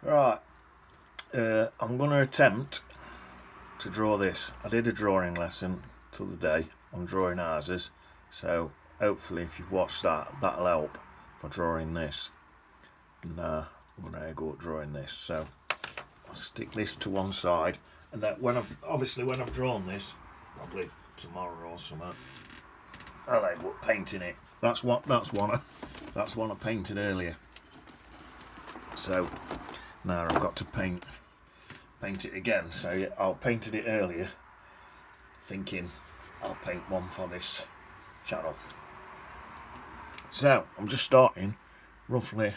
Right, I'm going to attempt to draw this. I did a drawing lesson the other day on drawing houses, so hopefully if you've watched that, that'll help for drawing this. And I'm going to go at drawing this, so I'll stick this to one side, and then when I've drawn this, probably tomorrow or something, I'll end up painting it. That's one I painted earlier. So now I've got to paint it again. So yeah, I painted it earlier, thinking I'll paint one for this channel. So I'm just starting roughly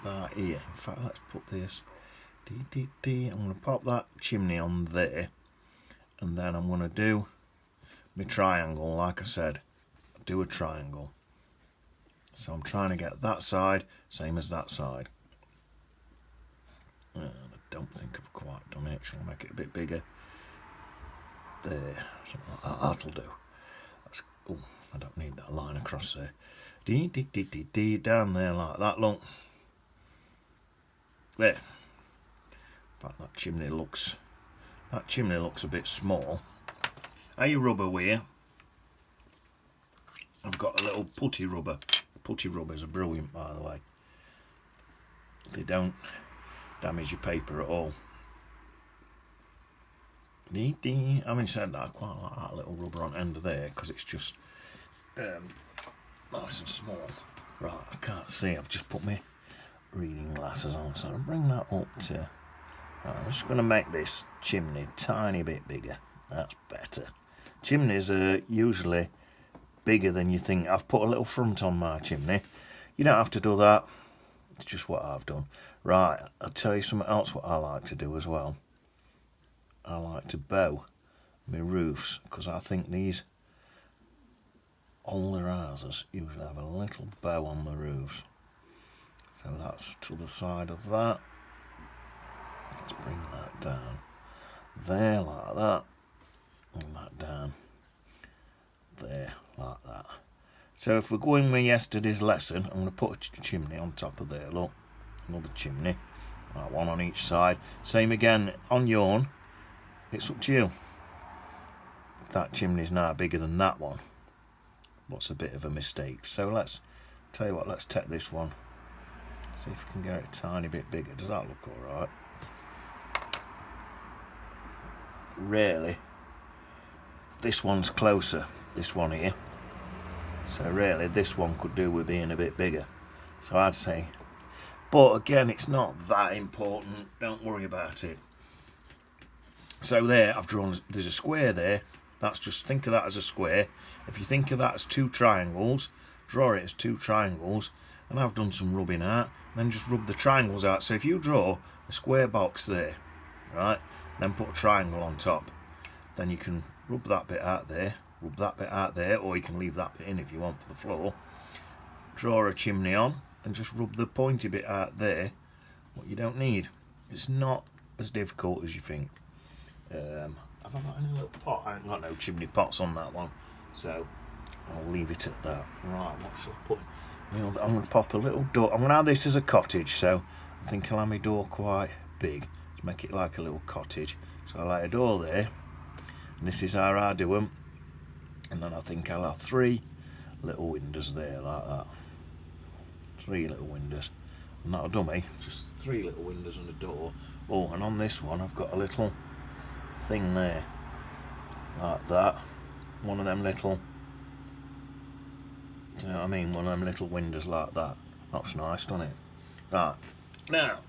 about here. In fact, let's put this. I'm going to pop that chimney on there, and then I'm going to do my triangle. Like I said, do a triangle. So I'm trying to get that side same as that side. I don't think I've quite done it. Shall I make it a bit bigger? There, something like that. That'll do. Oh, I don't need that line across there. Down there like that. Look. There. But that chimney looks a bit small. A rubber weir. I've got a little putty rubber. Putty rubbers are brilliant, by the way. They don't damage your paper at all. Having said that, I quite like that little rubber on end of there because it's just nice and small. Right, I can't see. I've just put my reading glasses on, so I'll bring that up to. Right, I'm just going to make this chimney a tiny bit bigger. That's better. Chimneys are usually bigger than you think. I've put a little front on my chimney. You don't have to do that. It's just what I've done. Right, I'll tell you something else what I like to do as well. I like to bow my roofs because I think these older houses usually have a little bow on the roofs. So that's to the side of that. Let's bring that down. There, like that. Bring that down. There, like that. So if we're going with yesterday's lesson, I'm going to put a chimney on top of there. Look, another chimney. Right, one on each side. Same again on yours. It's up to you. That chimney's now bigger than that one. What's a bit of a mistake. So let's tell you what. Let's take this one. See if we can get it a tiny bit bigger. Does that look all right? Really, this one's closer. This one here. So really, this one could do with being a bit bigger. So I'd say, but again, it's not that important. Don't worry about it. So there, I've drawn. There's a square there. That's just, think of that as a square. If you think of that as two triangles, draw it as two triangles. And I've done some rubbing out. Then just rub the triangles out. So if you draw a square box there, right, then put a triangle on top, then you can rub that bit out there. Rub that bit out there, or you can leave that bit in if you want for the floor. Draw a chimney on and just rub the pointy bit out there, what you don't need. It's not as difficult as you think. Have I got any little pot? I ain't got no chimney pots on that one, so I'll leave it at that. Right, what shall I put? I'm going to pop a little door. I'm going to have this as a cottage, so I think I'll have my door quite big to make it like a little cottage. So I'll have a door there, and this is how I do them. And then I think I'll have 3 little windows there, like that. 3 little windows. And that'll do me. Just 3 little windows and a door. Oh, and on this one I've got a little thing there. Like that. One of them little... Do you know what I mean? One of them little windows like that. That's nice, doesn't it? Right. Now,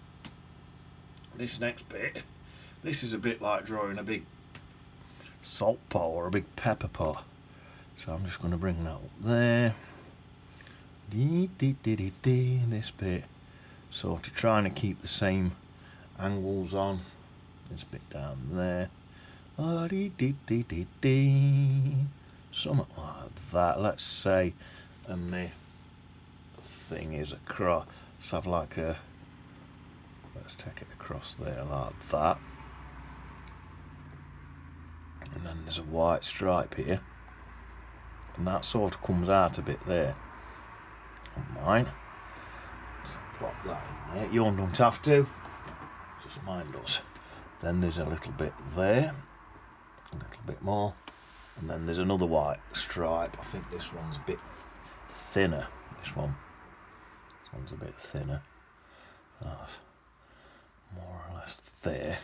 this next bit. This is a bit like drawing a big salt pot or a big pepper pot. So I'm just going to bring that up there. This bit. Sort of trying to keep the same angles on. This bit down there. Something like that. Let's say, and the thing is across. Let's have like a. Let's take it across there like that. And then there's a white stripe here. And that sort of comes out a bit there on mine. So plop that in there. You don't have to. just mine does. Then there's a little bit there, a little bit more, and then there's another white stripe. I think this one's a bit thinner. This one's a bit thinner. That's more or less there.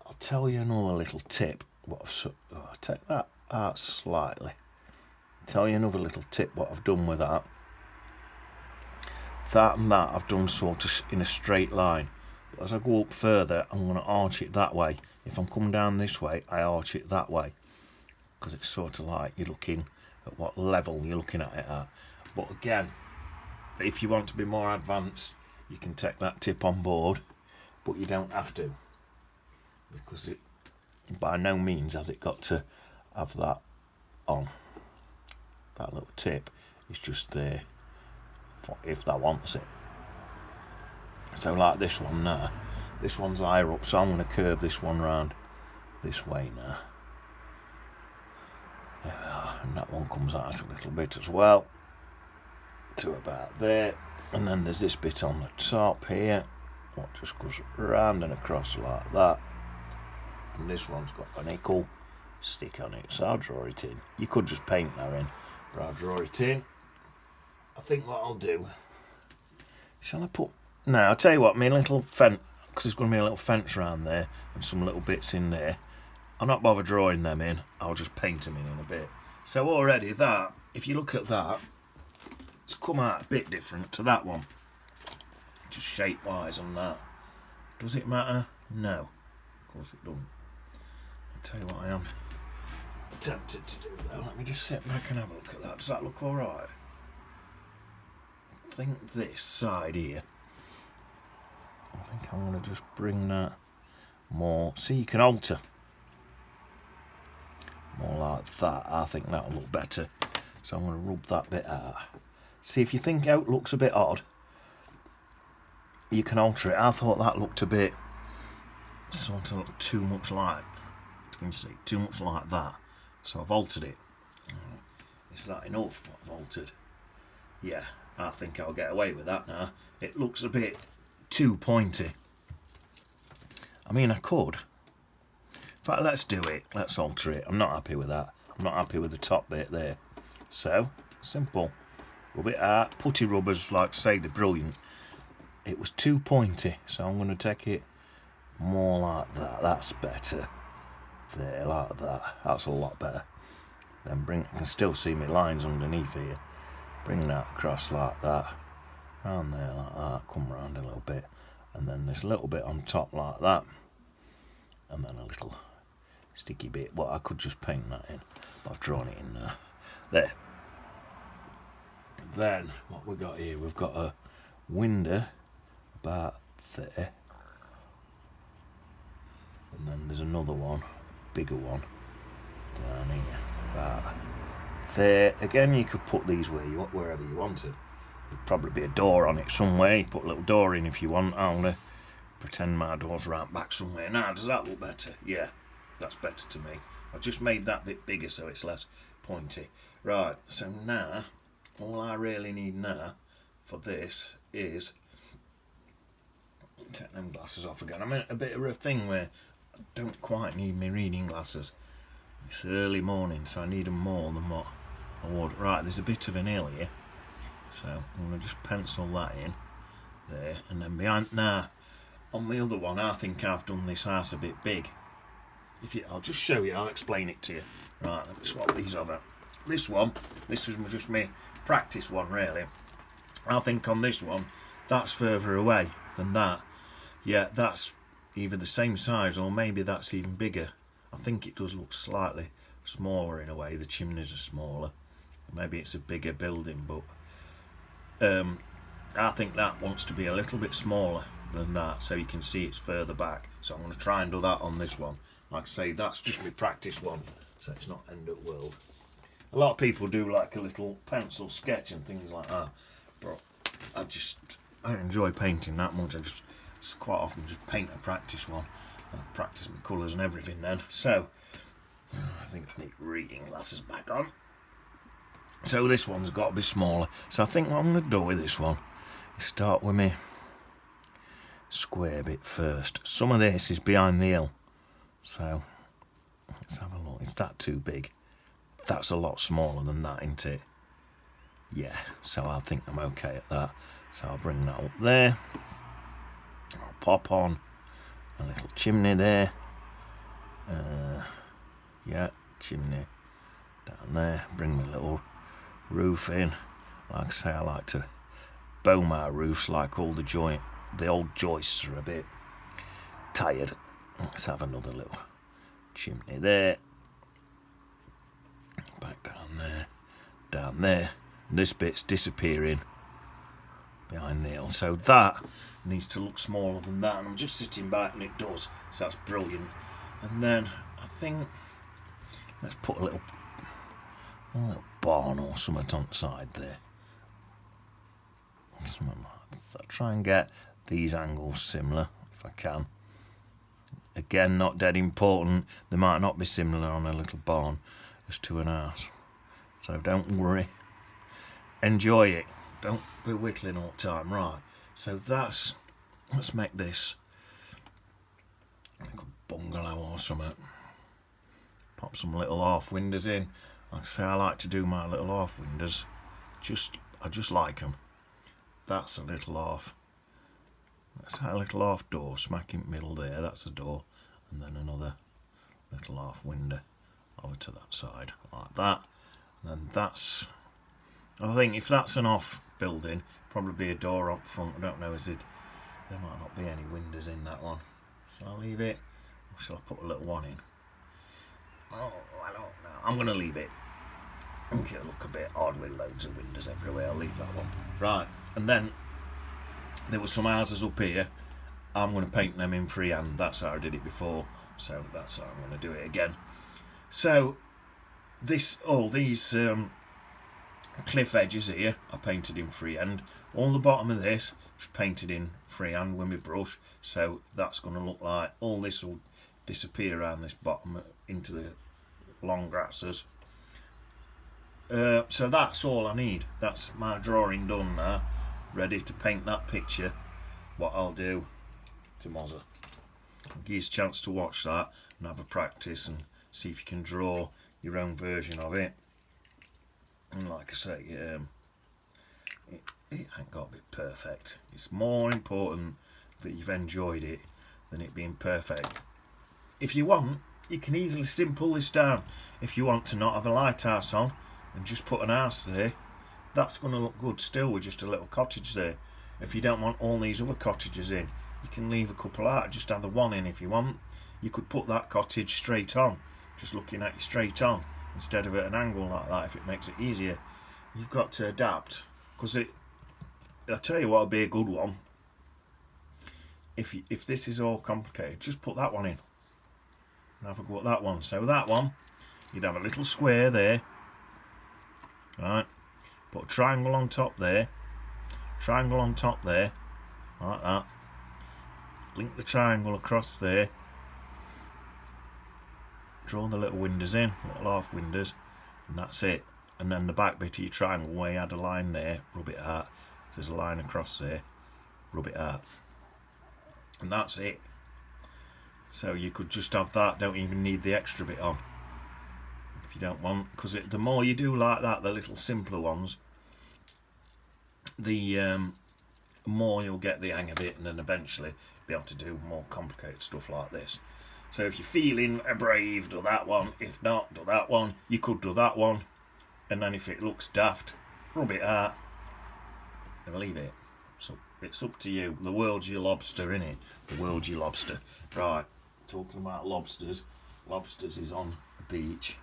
I'll tell you another little tip. I'll take that out slightly. Tell you another little tip what I've done with that. That and that I've done sort of in a straight line. But as I go up further, I'm going to arch it that way. If I'm coming down this way, I arch it that way. Because it's sort of like you're looking at what level you're looking at it at. But again, if you want to be more advanced, you can take that tip on board. But you don't have to. Because it, by no means has it got to have that on. That little tip is just there if that wants it. So like this one now, this one's higher up, so I'm going to curve this one round this way now. There we are, and that one comes out a little bit as well to about there, and then there's this bit on the top here what just goes round and across like that, and this one's got an equal stick on it, so I'll draw it in. You could just paint that in, but I'll draw it in. I think what I'll do, shall I put, no, I'll tell you what, my little fence, because there's going to be a little fence around there and some little bits in there, I'll not bother drawing them in, I'll just paint them in a bit. So already that, if you look at that, it's come out a bit different to that one, just shape wise on that. Does it matter? No, of course it doesn't. I'll tell you what I am tempted to do though, let me just sit back and have a look at that. Does that look alright? I think this side here, I think I'm going to just bring that more, see you can alter, more like that. I think that'll look better, so I'm going to rub that bit out. See, if you think out looks a bit odd, you can alter it. I thought that looked a bit sort of too much like, can you see, too much like that, so I've altered it. Is that enough what I've altered? Yeah, I think I'll get away with that now. It looks a bit too pointy. I mean, I could. In fact, let's do it. Let's alter it. I'm not happy with that. I'm not happy with the top bit there. So, simple. Rub it out. Putty rubbers, like I say, they're brilliant. It was too pointy, so I'm going to take it more like that. That's better. There, like that. That's a lot better. Then bring, I can still see my lines underneath here. Bring that across like that, round there like that, come round a little bit, and then this little bit on top like that, and then a little sticky bit. Well, I could just paint that in, but I've drawn it in there. There. Then, what we've got here, we've got a window about there, and then there's another one, bigger one, down here, about there. Again, you could put these wherever you wanted. There'd probably be a door on it somewhere. You put a little door in if you want. I'm going to pretend my door's right back somewhere. Now, does that look better? Yeah, that's better to me. I've just made that bit bigger so it's less pointy. Right, so now, all I really need now for this is, take them glasses off again. I'm in a bit of a thing where I don't quite need my reading glasses. It's early morning, so I need them more than what I would. Right, there's a bit of an hill here, so I'm going to just pencil that in there, and then behind. Now, on the other one, I think I've done this house a bit big. I'll just show you, I'll explain it to you. Right, let me swap these over. This one, this was just my practice one, really. I think on this one, that's further away than that. Yeah, that's either the same size, or maybe that's even bigger. I think it does look slightly smaller in a way. The chimneys are smaller. Maybe it's a bigger building, but I think that wants to be a little bit smaller than that, so you can see it's further back. So I'm going to try and do that on this one. Like I say, that's just my practice one, so it's not end of world. A lot of people do like a little pencil sketch and things like that, but I enjoy painting that much. I just quite often just paint a practice one. I practice my colours and everything then. So, I think I need reading glasses back on. So this one's got to be smaller. So I think what I'm going to do with this one is start with me square bit first. Some of this is behind the hill, so let's have a look. Is that too big? That's a lot smaller than that, isn't it? Yeah, so I think I'm okay at that. So I'll bring that up there. I'll pop on a little chimney there. Yeah, chimney down there. Bring my little roof in. Like I say, I like to bow my roofs like all the old joists are a bit tired. Let's have another little chimney there. Back down there. Down there. And this bit's disappearing behind the hill. So that needs to look smaller than that. And I'm just sitting back and it does. So that's brilliant. And then I think let's put a little barn or something on the side there. I'll try and get these angles similar if I can. Again, not dead important. They might not be similar on a little barn as to an house. So don't worry. Enjoy it. Don't be whittling all the time. Right. So let's make this like a bungalow or something. Pop some little half windows in. Like I say, I like to do my little half windows. I just like them. That's a little half. That's a little half door, smack in the middle there. That's a door, and then another little half window over to that side, like that. And then that's. I think if that's an off building, probably be a door up front. I don't know. There might not be any windows in that one. Shall I leave it? Or shall I put a little one in? Oh, I don't know. I'm going to leave it. I think it'll look a bit odd with loads of windows everywhere. I'll leave that one. Right, and then there were some houses up here. I'm going to paint them in freehand. That's how I did it before. So that's how I'm going to do it again. So these cliff edges here I painted in freehand. All the bottom of this was painted in freehand with my brush. So that's going to look like all this will disappear around this bottom into the long grasses. So that's all I need. That's my drawing done now. Ready to paint that picture. What I'll do tomorrow. I'll give you a chance to watch that and have a practice and see if you can draw your own version of it. And like I say, it ain't got to be perfect. It's more important that you've enjoyed it than it being perfect. If you want, you can easily simple this down. If you want to not have a lighthouse on and just put an house there, that's going to look good still with just a little cottage there. If you don't want all these other cottages in, you can leave a couple out, just have the one in if you want. You could put that cottage straight on, just looking at you straight on, instead of at an angle like that if it makes it easier. You've got to adapt, because I'll tell you what would be a good one. If this is all complicated, just put that one in and have a go at that one. So that one, you'd have a little square there, right? Put a triangle on top there, triangle on top there, like that. Link the triangle across there. Draw the little windows in, little half windows, and that's it. And then the back bit of your triangle where you had a line there, rub it out. If there's a line across there, rub it out. And that's it. So you could just have that, don't even need the extra bit on. If you don't want, because the more you do like that, the little simpler ones, the more you'll get the hang of it, and then eventually be able to do more complicated stuff like this. So if you're feeling brave, do that one. If not, do that one. You could do that one, and then if it looks daft, rub it out and leave it. So it's up to you. The world's your lobster, innit? The world's your lobster. Right, talking about lobsters. Lobsters is on a beach.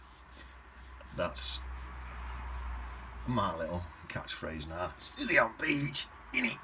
That's my little catchphrase now. Still on beach, innit?